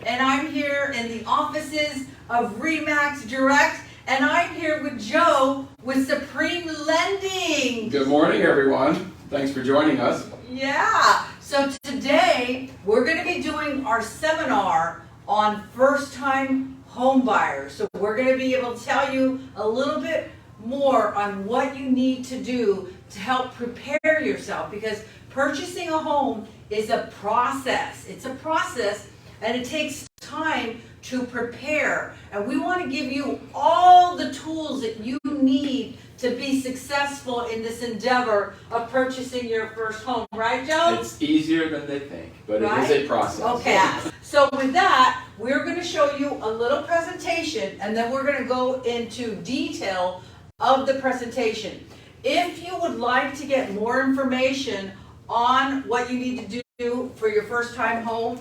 and I'm here in the offices of Remax Direct, and I'm here with Joe with Supreme Lending. Good morning, everyone. Thanks for joining us. Yeah, so today we're going to be doing our seminar on first-time home buyers. So we're going to be able to tell you a little bit more on what you need to do to help prepare yourself, because purchasing a home is a process. It's a process, and it takes time to prepare. And we want to give you all the tools that you need to be successful in this endeavor of purchasing your first home. Right, Joe? It's easier than they think, but Right? it is a process. Okay, so with that, we're going to show you a little presentation, and then we're going to go into detail of the presentation. If you would like to get more information on what you need to do for your first time home,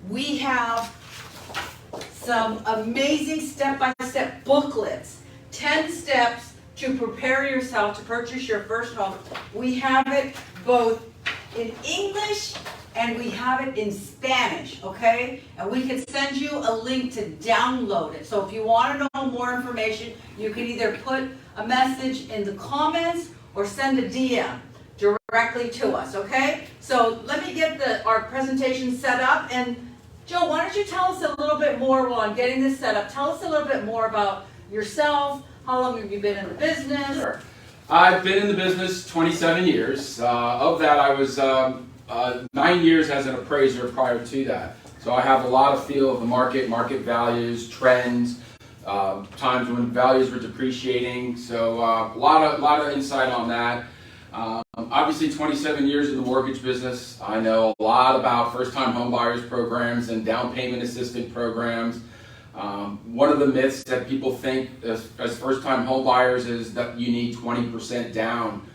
we have some amazing step-by-step booklets, 10 steps to prepare yourself to purchase your first home. We have it both in English and we have it in Spanish, okay? And we can send you a link to download it. So if you want to know more information, you can either put a message in the comments or send a DM directly to us, okay? So let me get our presentation set up. And Joe, why don't you tell us a little bit more while I'm getting this set up. Tell us a little bit more about yourself. How long have you been in the business? Sure. I've been in the business 27 years. Of that, I was 9 years as an appraiser prior to that. So I have a lot of feel of the market values, trends, times when values were depreciating. So a lot of insight on that. Obviously 27 years in the mortgage business. I know a lot about first-time home buyers programs and down payment assistance programs. One of the myths that people think as first-time home buyers is that you need 20% down.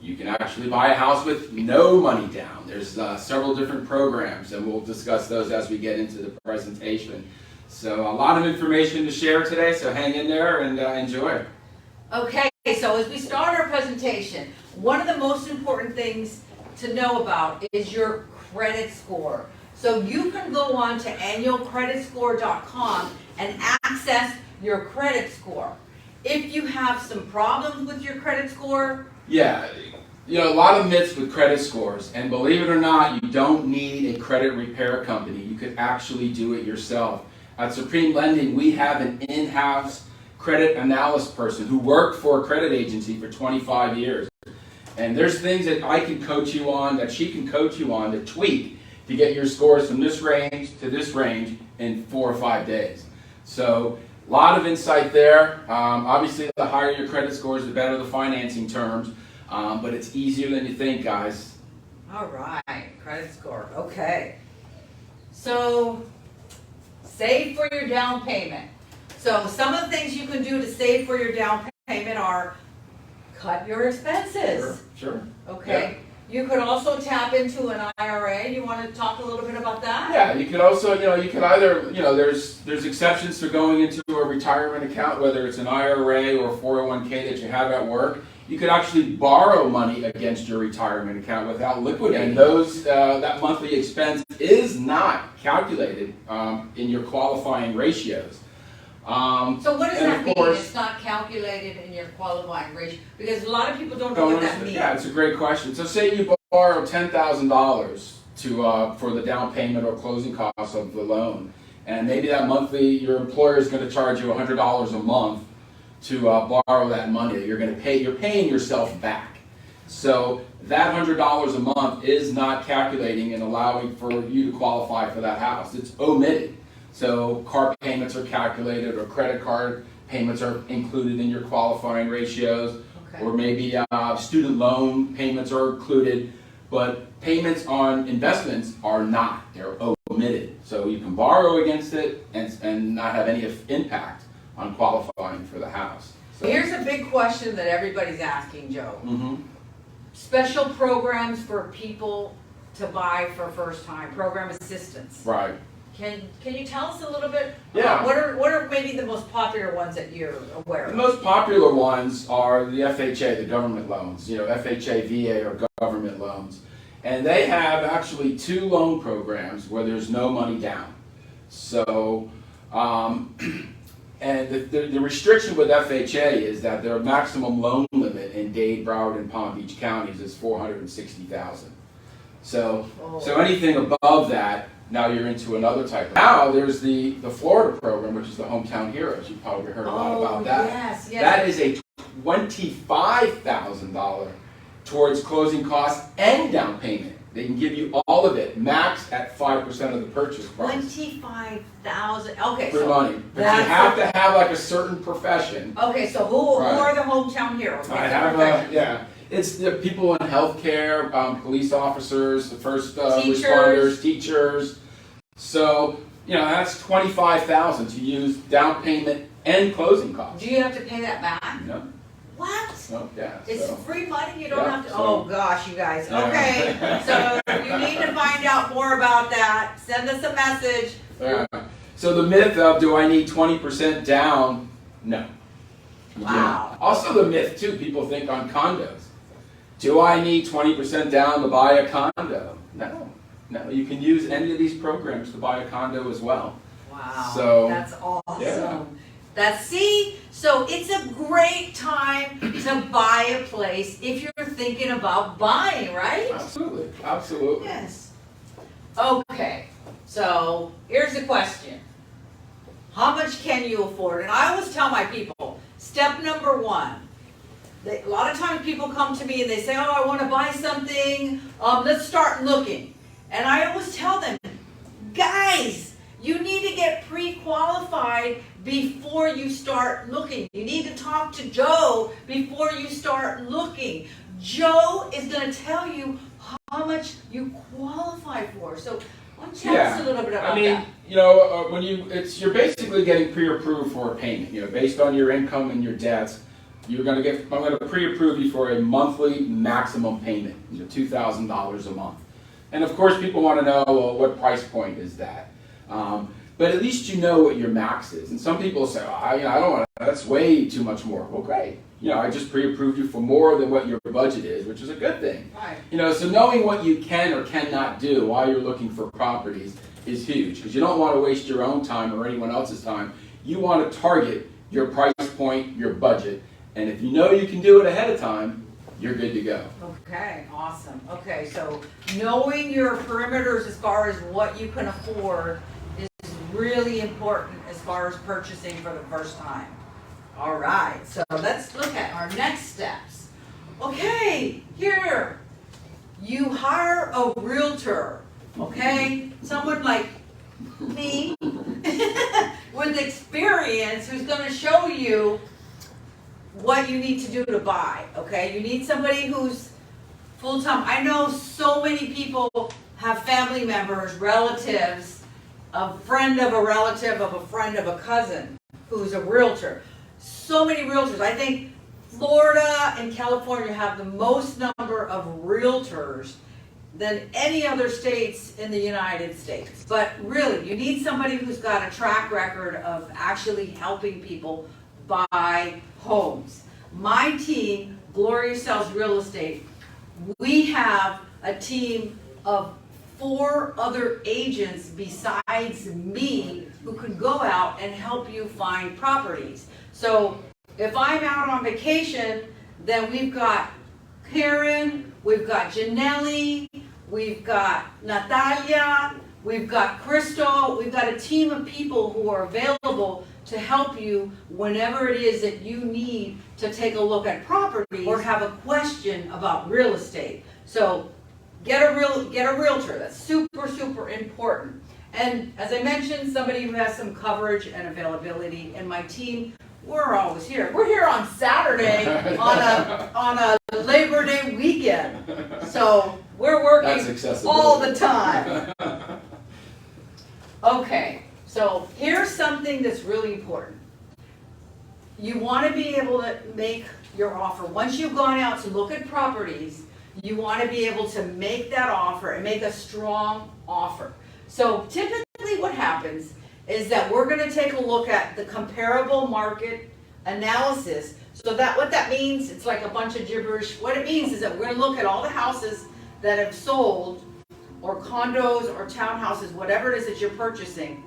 You can actually buy a house with no money down. There's several different programs, and we'll discuss those as we get into the presentation. So a lot of information to share today, so hang in there and enjoy. Okay, so as we start our presentation, one of the most important things to know about is your credit score. So you can go on to annualcreditscore.com and access your credit score. If you have some problems with your credit score, yeah, you know, a lot of myths with credit scores, and believe it or not, you don't need a credit repair company. You could actually do it yourself. At Supreme Lending, we have an in-house credit analysis person who worked for a credit agency for 25 years. And there's things that I can coach you on, that she can coach you on, to tweak to get your scores from this range to this range in 4 or 5 days. So a lot of insight there. Obviously, the higher your credit scores, the better the financing terms. But it's easier than you think, guys. All right, credit score. Okay. So save for your down payment. So some of the things you can do to save for your down payment are cut your expenses. Sure. Okay. Yeah. You could also tap into an IRA. You want to talk a little bit about that? Yeah, you could also, you could either, there's exceptions to going into a retirement account, whether it's an IRA or 401k that you have at work. You could actually borrow money against your retirement account without liquidating. And those, that monthly expense is not calculated in your qualifying ratios. So what does that mean? It's not calculated in your qualifying ratio? Because a lot of people don't know what that means. Yeah, it's a great question. So say you borrow $10,000 for the down payment or closing costs of the loan, and maybe that monthly your employer is going to charge you $100 a month to borrow that money. You're paying yourself back. So that $100 a month is not calculating and allowing for you to qualify for that house. It's omitted. So car payments are calculated, or credit card payments are included in your qualifying ratios, okay. Or maybe student loan payments are included, but payments on investments are not. They're omitted. So you can borrow against it and not have any impact on qualifying for the house. So here's a big question that everybody's asking, Joe. Mm-hmm. Special programs for people to buy for first time, program assistance. Right. Can you tell us a little bit? Yeah. What are maybe the most popular ones that you're aware of? The most popular ones are the FHA, the government loans. FHA, VA, or government loans. And they have actually 2 loan programs where there's no money down. So, and the restriction with FHA is that their maximum loan limit in Dade, Broward, and Palm Beach counties is $460,000. So anything above that, now you're into another type of. Now there's the Florida program, which is the Hometown Heroes. You've probably heard a lot about that. Yes, yes. That is a $25,000 towards closing costs and down payment. They can give you all of it, max at 5% of the purchase price. 25,000. Okay, For so money, but you have to have like a certain profession. okay, so who are the hometown heroes? I have yeah. It's the people in healthcare, police officers, the first responders, teachers. So that's $25,000 to use down payment and closing costs. Do you have to pay that back? No. What? No. Yeah. It's so. free money. You don't have to. So, oh gosh, you guys. Yeah. Okay, so you need to find out more about that. Send us a message. Yeah. So the myth of do I need 20% down? No. Wow. Also the myth too. People think on condos. Do I need 20% down to buy a condo? No. No. You can use any of these programs to buy a condo as well. Wow. So that's awesome. Yeah. So it's a great time to buy a place if you're thinking about buying, right? Absolutely. Absolutely. Yes. Okay. So here's the question. How much can you afford? And I always tell my people, step number one. A lot of times people come to me and they say, oh, I want to buy something. Let's start looking. And I always tell them, guys, you need to get pre-qualified before you start looking. You need to talk to Joe before you start looking. Joe is going to tell you how much you qualify for. So why don't you tell us a little bit about that? When you're basically getting pre-approved for a payment. Based on your income and your debts, I'm going to pre-approve you for a monthly maximum payment, $2,000 a month. And of course, people want to know, well, what price point is that? But at least you know what your max is. And some people say, I don't want to, that's way too much more. Well, great. I just pre-approved you for more than what your budget is, which is a good thing. Right. So knowing what you can or cannot do while you're looking for properties is huge, because you don't want to waste your own time or anyone else's time. You want to target your price point, your budget, and if you know you can do it ahead of time, you're good to go. Okay, awesome. Okay, so knowing your perimeters as far as what you can afford is really important as far as purchasing for the first time. All right, so let's look at our next steps. Okay, here, you hire a realtor, okay? Someone like me with experience who's gonna show you what you need to do to buy, okay? You need somebody who's full-time. I know so many people have family members, relatives, a friend of a relative of a friend of a cousin who's a realtor. So many realtors. I think Florida and California have the most number of realtors than any other states in the United States. But really, you need somebody who's got a track record of actually helping people buy homes. My team, Gloria Sells Real Estate, we have a team of 4 other agents besides me who can go out and help you find properties. So if I'm out on vacation, then we've got Karen, we've got Janelli, we've got Natalia, we've got Crystal, we've got a team of people who are available to help you whenever it is that you need to take a look at property or have a question about real estate. So get a realtor. That's super, super important. And as I mentioned, somebody who has some coverage and availability. And my team, we're always here. We're here on Saturday on a Labor Day weekend. So we're working all the time. Okay. So here's something that's really important. You want to be able to make your offer. Once you've gone out to look at properties, you want to be able to make that offer and make a strong offer. So typically what happens is that we're going to take a look at the comparable market analysis. So that what that means, it's like a bunch of gibberish. What it means is that we're going to look at all the houses that have sold, or condos or townhouses, whatever it is that you're purchasing,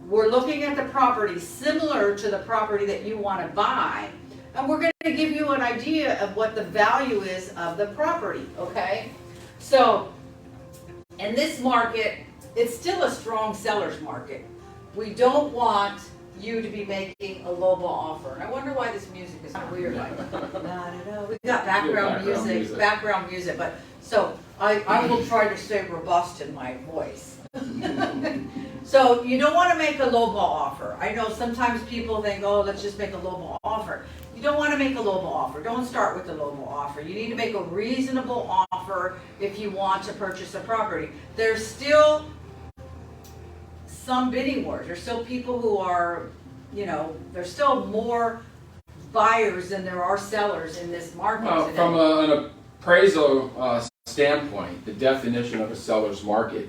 we're looking at the property similar to the property that you want to buy, and we're going to give you an idea of what the value is of the property, okay? So, in this market, it's still a strong seller's market. We don't want you to be making a lowball offer. I wonder why this music is kind of weird, like, we got background music, but, so, I will try to stay robust in my voice. So you don't want to make a lowball offer. I know sometimes people think, oh, let's just make a lowball offer. You don't want to make a lowball offer. Don't start with a lowball offer. You need to make a reasonable offer if you want to purchase a property. There's still some bidding wars. There's still people who are, there's still more buyers than there are sellers in this market today. From an appraisal standpoint, the definition of a seller's market,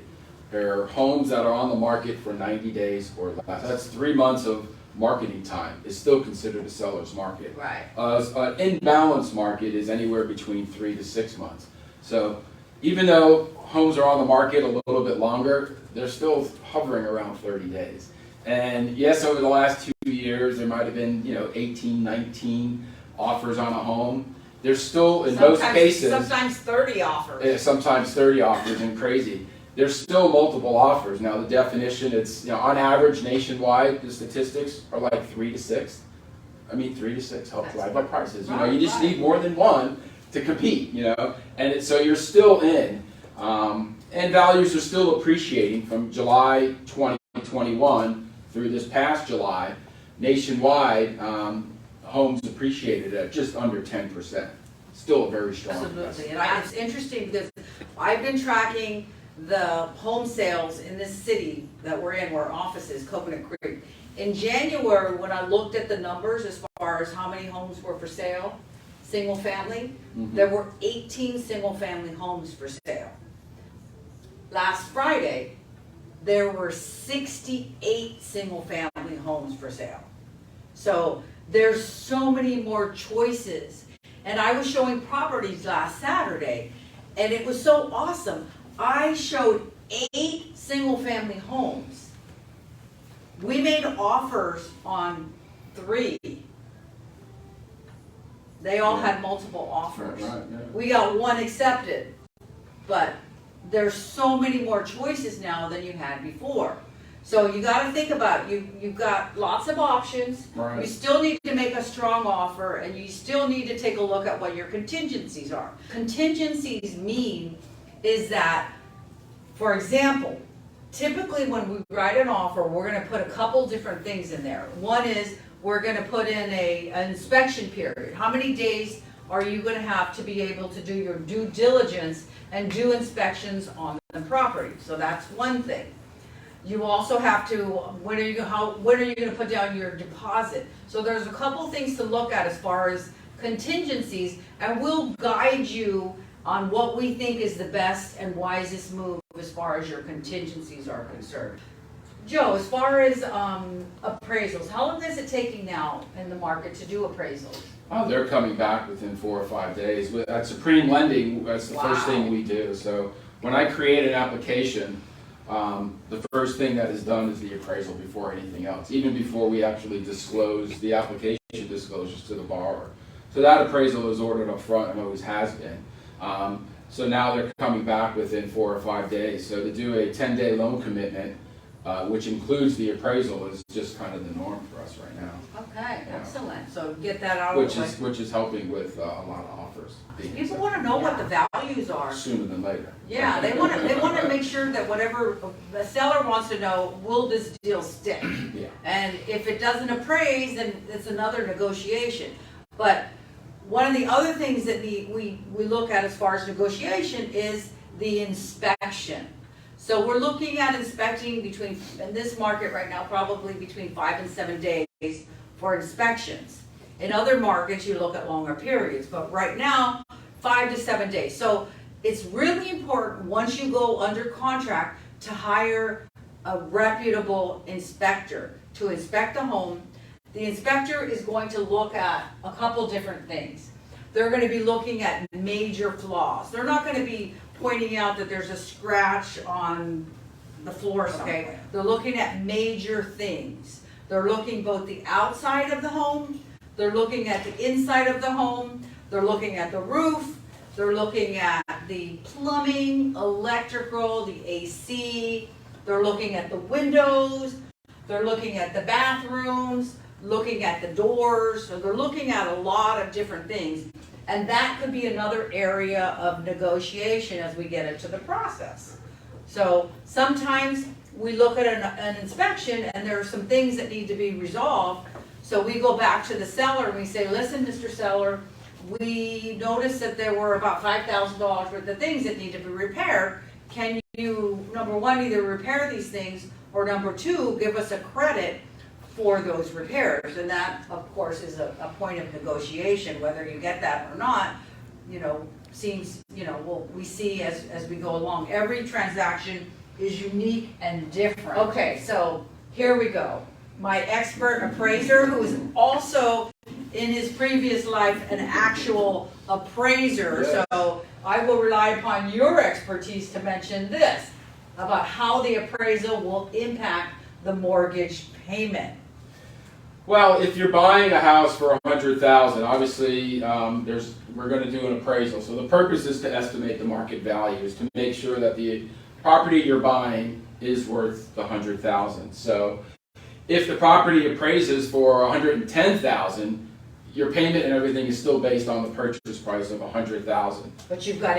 there are homes that are on the market for 90 days or less. That's 3 months of marketing time. It's still considered a seller's market. Right. An imbalanced market is anywhere between 3 to 6 months. So even though homes are on the market a little bit longer, they're still hovering around 30 days. And yes, over the last 2 years, there might have been 18, 19 offers on a home. There's still, in most cases, sometimes 30 offers. Sometimes 30 offers and crazy. There's still multiple offers. Now the definition, it's, on average nationwide, the statistics are like 3 to 6. 3 to 6 help drive up prices. You just need more than one to compete, and so you're still in. And values are still appreciating from July 2021 through this past July. Nationwide, homes appreciated at just under 10%. Still a very strong. Absolutely, and it's interesting because I've been tracking the home sales in this city that we're in, where our office is, Coconut Creek. In January, when I looked at the numbers as far as how many homes were for sale, single family, there were 18 single family homes for sale. Last Friday, there were 68 single family homes for sale. So there's so many more choices. And I was showing properties last Saturday, and it was so awesome. I showed 8 single family homes. We made offers on 3. They all had multiple offers. We got 1 accepted, but there's so many more choices now than you had before. So you got to think about it. You've got lots of options. Right. You still need to make a strong offer, and you still need to take a look at what your contingencies are. Contingencies mean is that, for example, typically when we write an offer, we're going to put a couple different things in there. One is we're going to put in an inspection period. How many days are you going to have to be able to do your due diligence and do inspections on the property? So that's one thing. You also have to, when are you going to put down your deposit? So there's a couple things to look at as far as contingencies, and we'll guide you on what we think is the best and wisest move as far as your contingencies are concerned. Joe, as far as appraisals, how long is it taking now in the market to do appraisals? Oh, they're coming back within 4 or 5 days. At Supreme Lending, that's the first thing we do. So when I create an application, the first thing that is done is the appraisal before anything else, even before we actually disclose the application disclosures to the borrower. So that appraisal is ordered up front and always has been. So now they're coming back within 4 or 5 days. So to do a 10-day loan commitment, which includes the appraisal, is just kind of the norm for us right now. Okay, excellent. So get that out of the way. Which is helping with a lot of offers. People want to know what the values are Sooner than later. Yeah, they want to make sure that whatever the seller wants to know, will this deal stick? Yeah. And if it doesn't appraise, then it's another negotiation. But one of the other things that we look at as far as negotiation is the inspection. So we're looking at inspecting between, in this market right now, probably between 5 and 7 days for inspections. In other markets, you look at longer periods, but right now, 5 to 7 days. So it's really important, once you go under contract, to hire a reputable inspector to inspect the home. The inspector is going to look at a couple different things. They're going to be looking at major flaws. They're not going to be pointing out that there's a scratch on the floor Okay. somewhere. They're looking at major things. They're looking both the outside of the home, they're looking at the inside of the home, they're looking at the roof, they're looking at the plumbing, electrical, the AC, they're looking at the windows, they're looking at the bathrooms, looking at the doors, so they're looking at a lot of different things. And that could be another area of negotiation as we get into the process. So sometimes we look at an inspection and there are some things that need to be resolved. So we go back to the seller and we say, listen, Mr. Seller, we noticed that there were about $5,000 worth of things that need to be repaired. Can you, number one, either repair these things, or number two, give us a credit for those repairs? And that, of course, is a point of negotiation. Whether you get that or not, seems, we see as we go along. Every transaction is unique and different. Okay, so here we go. My expert appraiser, who is also in his previous life an actual appraiser. Yes. So I will rely upon your expertise to mention this about how the appraisal will impact the mortgage payment. Well, if you're buying a house for $100,000, obviously we're going to do an appraisal. So the purpose is to estimate the market value, is to make sure that the property you're buying is worth the $100,000. So if the property appraises for $110,000, your payment and everything is still based on the purchase price of $100,000. But you've got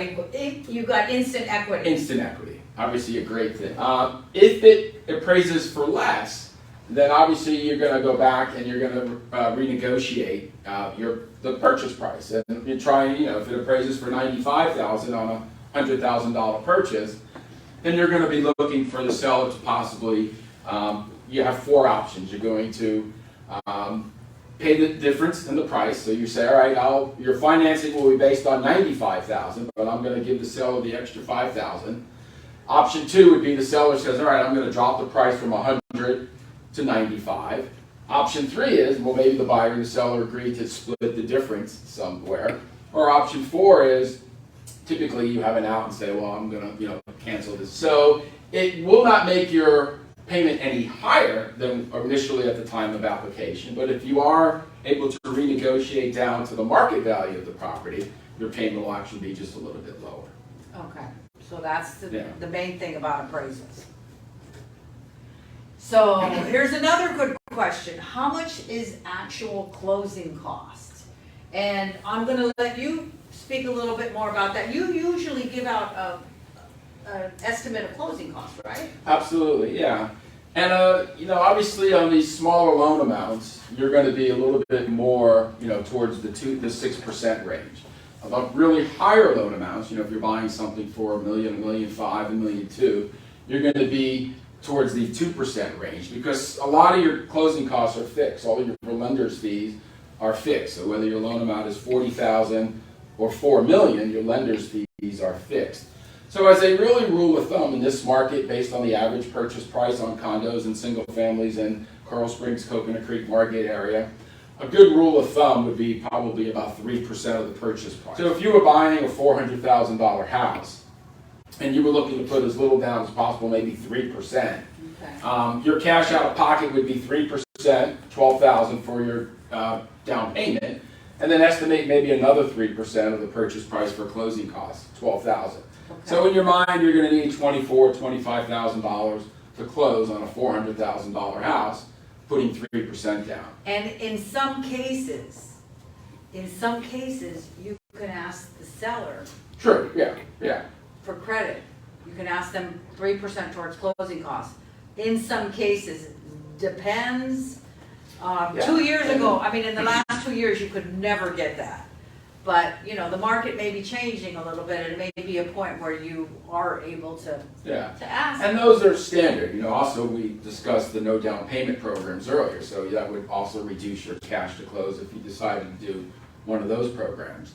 instant equity. Instant equity, obviously a great thing. If it appraises for less, then obviously you're going to go back and you're going to renegotiate the purchase price. And you try, if it appraises for $95,000 on a $100,000 purchase, then you're going to be looking for the seller to possibly, you have four options. You're going to pay the difference in the price. So you say, all right, your financing will be based on $95,000, but I'm going to give the seller the extra $5,000. Option two would be the seller says, all right, I'm going to drop the price from $100 to $95. Option three is, well, maybe the buyer and the seller agree to split the difference somewhere. Or option four is, typically you have an out and say, well, I'm going to cancel this. So it will not make your payment any higher than initially at the time of application, but if you are able to renegotiate down to the market value of the property, your payment will actually be just a little bit lower. Okay, so that's Yeah. the main thing about appraisals. So here's another good question. How much is actual closing cost? And I'm going to let you speak a little bit more about that. You usually give out an estimate of closing costs, right? Absolutely, yeah. And obviously on these smaller loan amounts, you're going to be a little bit more, towards the 6% range. About really higher loan amounts, if you're buying something for $1 million, $1.5 million, $1.2 million, you're going to be towards the 2% range, because a lot of your closing costs are fixed. All of your lender's fees are fixed. So whether your loan amount is $40,000 or $4 million, your lender's fees are fixed. So as a really rule of thumb in this market, based on the average purchase price on condos and single families in Coral Springs, Coconut Creek, Margate area, a good rule of thumb would be probably about 3% of the purchase price. So if you were buying a $400,000 house, and you were looking to put as little down as possible, maybe 3%, Okay. Your cash out of pocket would be 3%, $12,000 for your down payment, and then estimate maybe another 3% of the purchase price for closing costs, $12,000. Okay. So in your mind, you're going to need $24,000, $25,000 to close on a $400,000 house, putting 3% down. And in some cases, you can ask the seller True, yeah. for credit. You can ask them 3% towards closing costs. In some cases, depends. 2 years ago, in the last 2 years, you could never get that. But, the market may be changing a little bit, and it may be a point where you are able to ask. And those are standard. Also we discussed the no down payment programs earlier, so that would also reduce your cash to close if you decided to do one of those programs.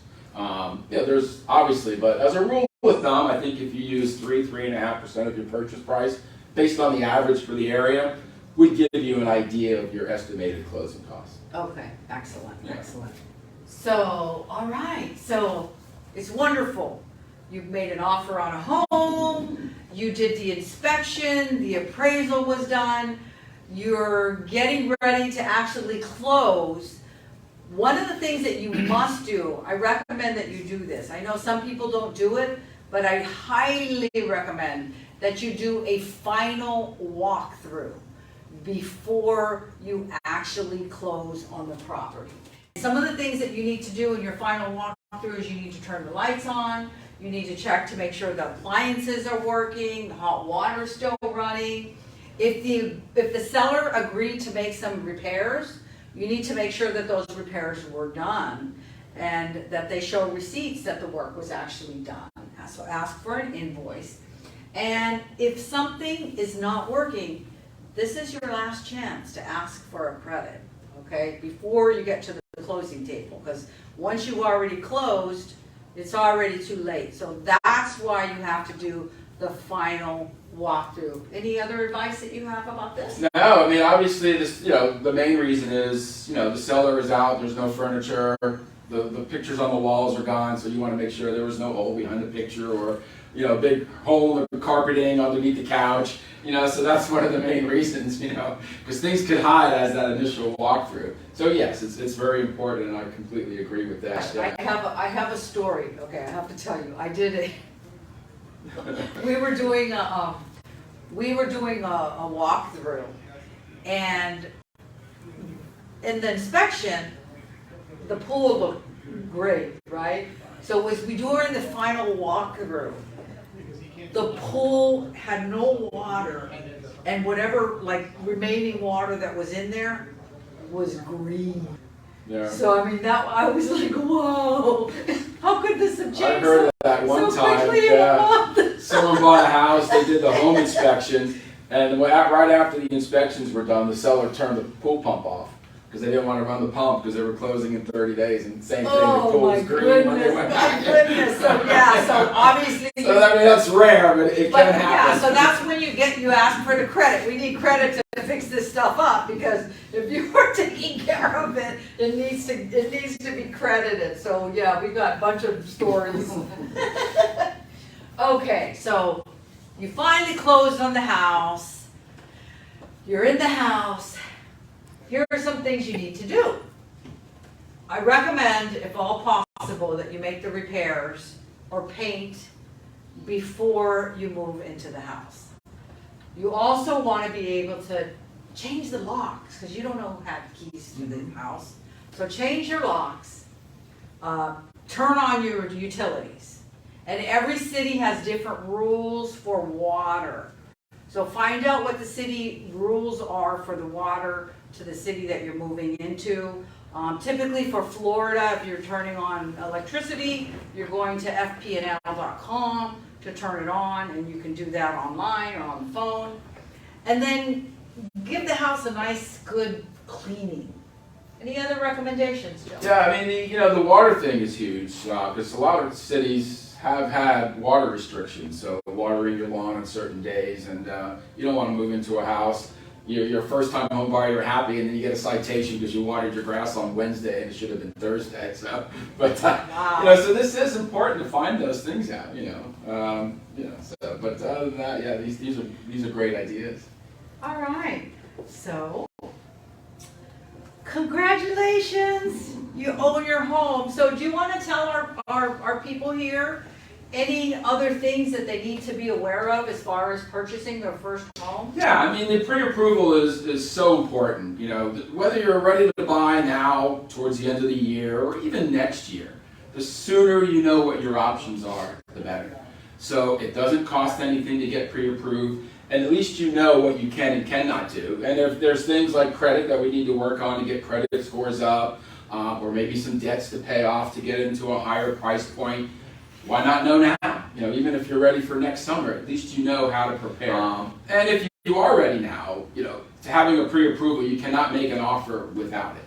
There's obviously, but as a rule of thumb, I think if you use 3.5% of your purchase price, based on the average for the area, would give you an idea of your estimated closing costs. Okay, excellent, Yeah. excellent. So, all right, so it's wonderful. you've made an offer on a home, you did the inspection, the appraisal was done, you're getting ready to actually close. One of the things that you must do, I recommend that you do this. I know some people don't do it, but I highly recommend that you do a final walkthrough before you actually close on the property. Some of the things that you need to do in your final walkthrough is you need to turn the lights on, you need to check to make sure the appliances are working, the hot water is still running. If the seller agreed to make some repairs, you need to make sure that those repairs were done and that they show receipts that the work was actually done. So ask for an invoice. And if something is not working, this is your last chance to ask for a credit, okay, before you get to the closing table. Because once you've already closed, it's already too late. So that's why you have to do the final walkthrough. Any other advice that you have about this? No, I mean, obviously, this, the main reason is, the seller is out, there's no furniture, the pictures on the walls are gone, so you want to make sure there was no hole behind the picture or, a big hole in the carpeting underneath the couch, so that's one of the main reasons, because things could hide as that initial walkthrough. So yes, it's very important, and I completely agree with that. Yeah. I have a story, okay, I have to tell you. I did we were doing a walkthrough, and in the inspection, the pool looked great, right? So as we during the final walkthrough, the pool had no water, and whatever remaining water that was in there was green. Yeah. So I mean I was like, whoa, how could this have changed? I heard of that one so time. quickly Yeah. Someone bought a house, they did the home inspection, and right after the inspections were done, the seller turned the pool pump off because they didn't want to run the pump because they were closing in 30 days, and same thing, the pool was green when they went back. My goodness, so yeah, so obviously. So I mean, that's rare, but it can happen. Yeah, so that's when you ask for the credit. We need credit to fix this stuff up, because if you were taking care of it, it needs to be credited. So yeah, we got a bunch of stories. Okay, so you finally closed on the house. You're in the house. Here are some things you need to do. I recommend, if all possible, that you make the repairs or paint before you move into the house. You also want to be able to change the locks, because you don't know who had keys to the house. So change your locks, turn on your utilities. And every city has different rules for water. So find out what the city rules are for the water to the city that you're moving into. Typically for Florida, if you're turning on electricity, you're going to fpnl.com to turn it on, and you can do that online or on the phone. And then give the house a nice, good cleaning. Any other recommendations, Joe? Yeah, I mean, the water thing is huge, because a lot of cities have had water restrictions, so watering your lawn on certain days, and you don't want to move into a house. You're a first-time home buyer, you're happy, and then you get a citation because you watered your grass on Wednesday and it should have been Thursday. So, but wow. So this is important to find those things out. So, but other than that, yeah, these are great ideas. All right, so congratulations, you own your home. So do you want to tell our people here any other things that they need to be aware of as far as purchasing their first home? Yeah, I mean, the pre-approval is so important. Whether you're ready to buy now, towards the end of the year, or even next year, the sooner you know what your options are, the better. So it doesn't cost anything to get pre-approved, and at least you know what you can and cannot do. And if there's things like credit that we need to work on to get credit scores up, or maybe some debts to pay off to get into a higher price point, why not know now? Even if you're ready for next summer, at least you know how to prepare. And if you are ready now, having a pre-approval, you cannot make an offer without it.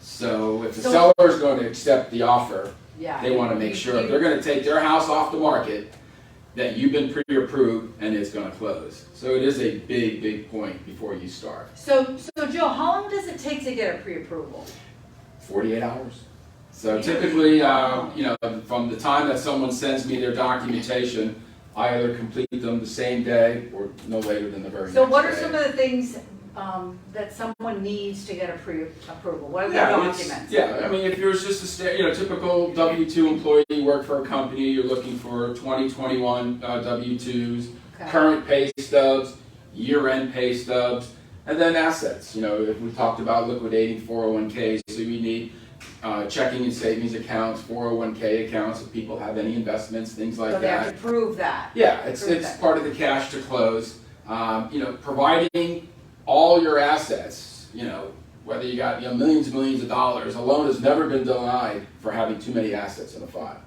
So if the seller is going to accept the offer, they want to make sure if they're going to take their house off the market, that you've been pre-approved and it's going to close. So it is a big, big point before you start. So Joe, how long does it take to get a pre-approval? 48 hours. So typically, from the time that someone sends me their documentation, I either complete them the same day or no later than the very next day. So what are some of the things that someone needs to get a pre-approval? What are the documents? I mean, if you're just a typical W-2 employee, you work for a company, you're looking for 2021 W-2s, current pay stubs, year-end pay stubs, and then assets. If we talked about liquidating 401ks, so you need checking and savings accounts, 401k accounts, if people have any investments, things like that. So they have to prove that. Yeah, it's part of the cash to close. Providing all your assets, whether you got millions and millions of dollars, a loan has never been denied for having too many assets in a file.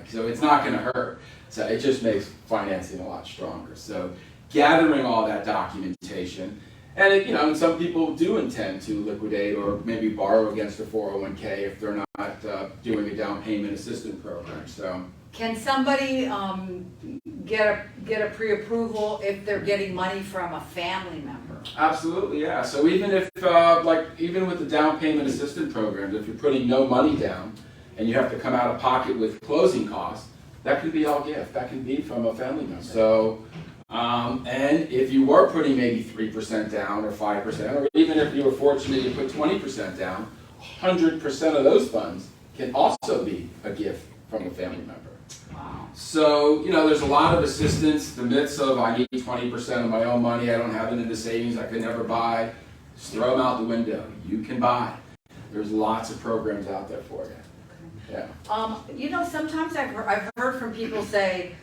So it's not going to hurt. So it just makes financing a lot stronger. So gathering all that documentation, and some people do intend to liquidate or maybe borrow against a 401k if they're not doing a down payment assistance program. So can somebody get a pre-approval if they're getting money from a family member? Absolutely, yeah. So even if even with the down payment assistance programs, if you're putting no money down and you have to come out of pocket with closing costs, that can be all gift. That can be from a family member. So. And if you were putting maybe 3% down or 5%, or even if you were fortunate to put 20% down, 100% of those funds can also be a gift from a family member. Wow. So, there's a lot of assistance. The myths of I need 20% of my own money, I don't have it in the savings, I could never buy. Just throw them out the window. You can buy. There's lots of programs out there for you. Yeah. Sometimes I've heard from people say,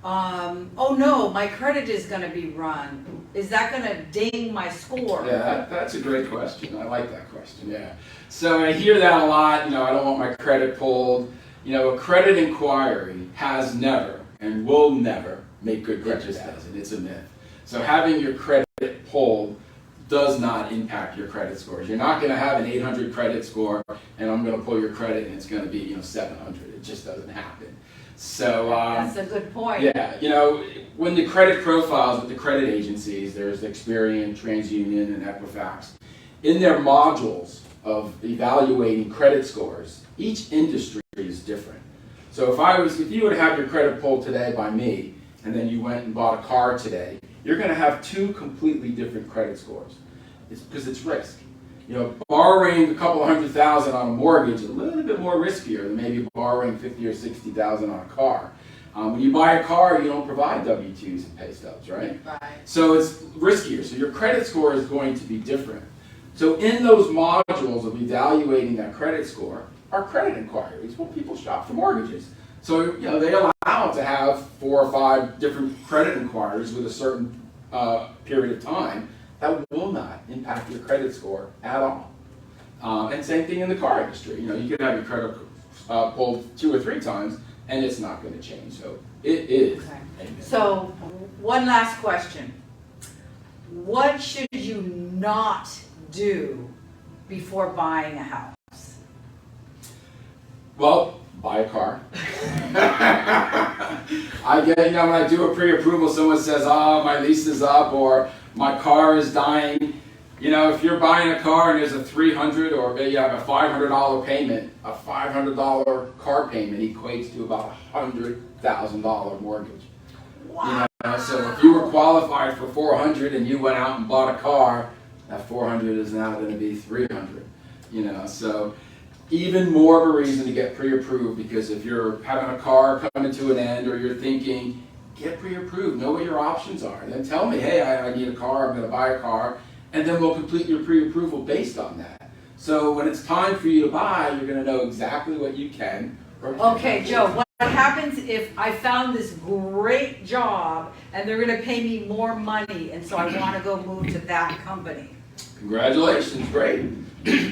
oh no, my credit is going to be run. Is that going to ding my score? Yeah, that's a great question. I like that question, yeah. So I hear that a lot, I don't want my credit pulled. A credit inquiry has never and will never make good credit status, and it's a myth. So having your credit pulled does not impact your credit scores. You're not going to have an 800 credit score and I'm going to pull your credit and it's going to be 700. It just doesn't happen. So that's a good point. Yeah, when the credit profiles with the credit agencies, there's Experian, TransUnion, and Equifax. In their modules of evaluating credit scores, each industry is different. So if you were to have your credit pulled today by me, and then you went and bought a car today, you're going to have two completely different credit scores. It's because it's risk. Borrowing a couple $100,000 on a mortgage is a little bit more riskier than maybe borrowing $50,000 or $60,000 on a car. When you buy a car, you don't provide W-2s and pay stubs, right? Right. So it's riskier. So your credit score is going to be different. So in those modules of evaluating that credit score are credit inquiries when people shop for mortgages. So they allow to have 4 or 5 different credit inquiries with a certain period of time. That will not impact your credit score at all. And same thing in the car industry. You could have your credit pulled 2 or 3 times, and it's not going to change. So it is. Okay. So one last question. What should you not do before buying a house? Well, buy a car. I get, when I do a pre-approval, someone says, oh, my lease is up, or my car is dying. If you're buying a car and there's a $300 or maybe you have a $500 payment, a $500 car payment equates to about a $100,000 mortgage. Wow. So if you were qualified for $400 and you went out and bought a car, that $400 is now going to be $300. So even more of a reason to get pre-approved, because if you're having a car coming to an end or you're thinking, get pre-approved, know what your options are. And then tell me, hey, I need a car, I'm going to buy a car, and then we'll complete your pre-approval based on that. So when it's time for you to buy, you're going to know exactly what you can. Okay, Joe, what happens if I found this great job and they're going to pay me more money, and so I want to go move to that company? Congratulations, great.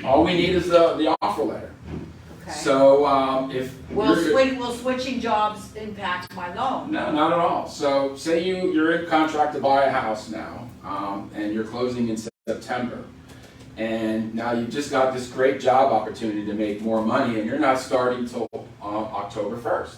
All we need is the offer letter. Okay. So if will switching jobs impact my loan? No, not at all. So say you're in contract to buy a house now, and you're closing in September, and now you've just got this great job opportunity to make more money, and you're not starting till October 1st,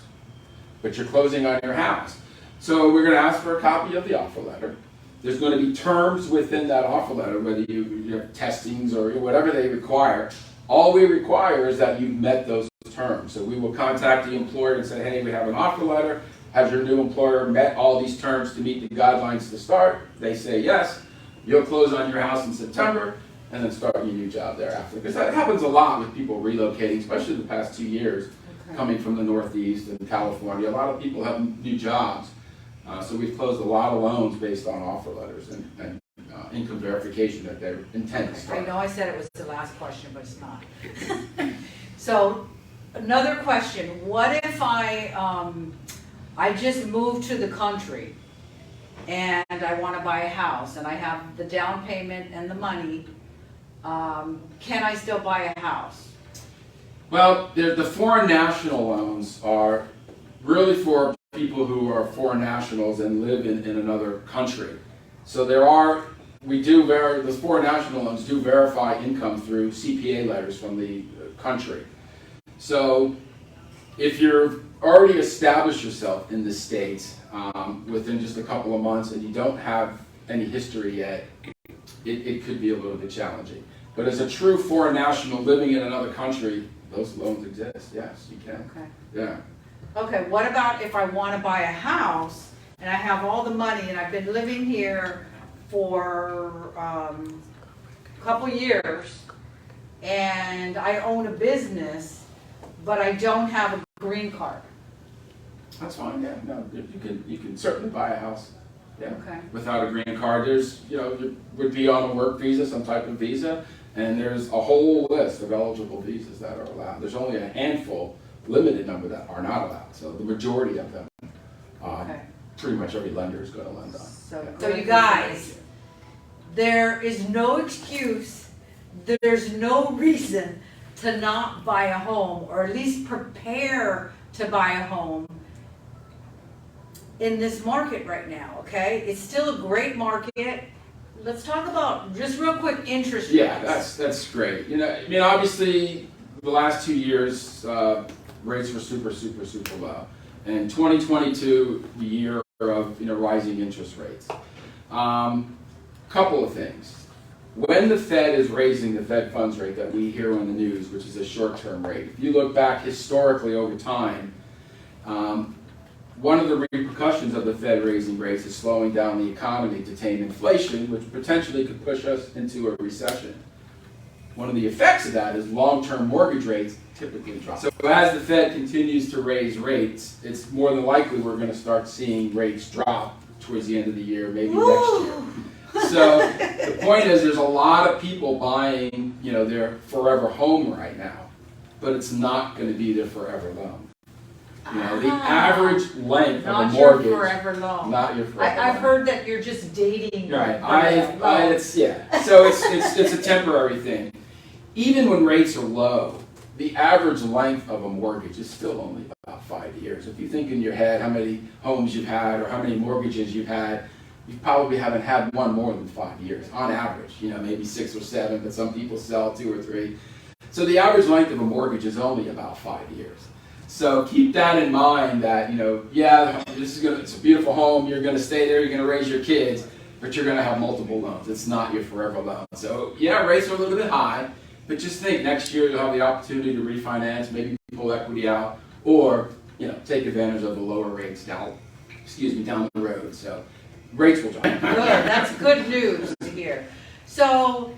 but you're closing on your house. So we're going to ask for a copy of the offer letter. There's going to be terms within that offer letter, whether you have testings or whatever they require. All we require is that you've met those terms. So we will contact the employer and say, hey, we have an offer letter. Has your new employer met all these terms to meet the guidelines to start? They say yes. You'll close on your house in September and then start your new job thereafter. Because that happens a lot with people relocating, especially the past 2 years, coming from the Northeast and California. A lot of people have new jobs. So we've closed a lot of loans based on offer letters and income verification that they're intended to start. I know I said it was the last question, but it's not. So, another question. What if I just moved to the country and I want to buy a house and I have the down payment and the money? Can I still buy a house? Well, the foreign national loans are really for people who are foreign nationals and live in another country. So the foreign national loans do verify income through CPA letters from the country. So if you've already established yourself in the States within just a couple of months and you don't have any history yet, it could be a little bit challenging. But as a true foreign national living in another country, those loans exist. Yes, you can. Okay. Yeah. Okay, what about if I want to buy a house and I have all the money and I've been living here for a couple years and I own a business, but I don't have a green card? That's fine. Yeah. No, you can certainly buy a house. Yeah. Okay. Without a green card, you would be on a work visa, some type of visa, and there's a whole list of eligible visas that are allowed. There's only a handful, limited number that are not allowed. So the majority of them, pretty much every lender is going to lend on. So you guys, there is no excuse, there's no reason to not buy a home, or at least prepare to buy a home in this market right now, okay? It's still a great market. Let's talk about, just real quick, interest rates. Yeah, that's great. Obviously, the last 2 years, rates were super low. And 2022, the year of rising interest rates. Couple of things. When the Fed is raising the Fed funds rate that we hear on the news, which is a short-term rate, if you look back historically over time, one of the repercussions of the Fed raising rates is slowing down the economy to tame inflation, which potentially could push us into a recession. One of the effects of that is long-term mortgage rates typically drop. So as the Fed continues to raise rates, it's more than likely we're going to start seeing rates drop towards the end of the year, maybe next year. So the point is, there's a lot of people buying, their forever home right now, but it's not going to be their forever loan. The average length of a mortgage. Not your forever loan. Not your forever loan. I've heard that you're just dating. Right. So it's a temporary thing. Even when rates are low, the average length of a mortgage is still only about 5 years. If you think in your head how many homes you've had or how many mortgages you've had, you probably haven't had one more than 5 years on average. Maybe 6 or 7, but some people sell 2 or 3. So the average length of a mortgage is only about 5 years. So keep that in mind that, it's a beautiful home, you're going to stay there, you're going to raise your kids, but you're going to have multiple loans. It's not your forever loan. So yeah, rates are a little bit high, but just think next year you'll have the opportunity to refinance, maybe pull equity out, or, take advantage of the lower rates down the road. So rates will drop. Good, that's good news to hear. So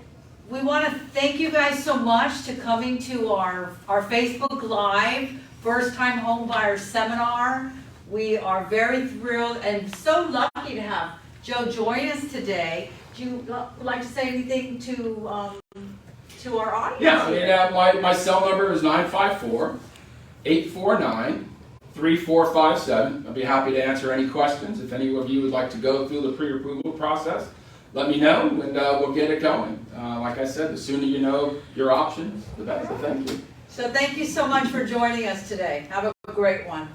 we want to thank you guys so much to coming to our Facebook Live First Time Home Buyer Seminar. We are very thrilled and so lucky to have Joe join us today. Do you like to say anything to our audience? Yeah, my cell number is 954-849-3457. I'll be happy to answer any questions. If any of you would like to go through the pre-approval process, let me know and we'll get it going. Like I said, the sooner you know your options, the better. So thank you. So thank you so much for joining us today. Have a great one.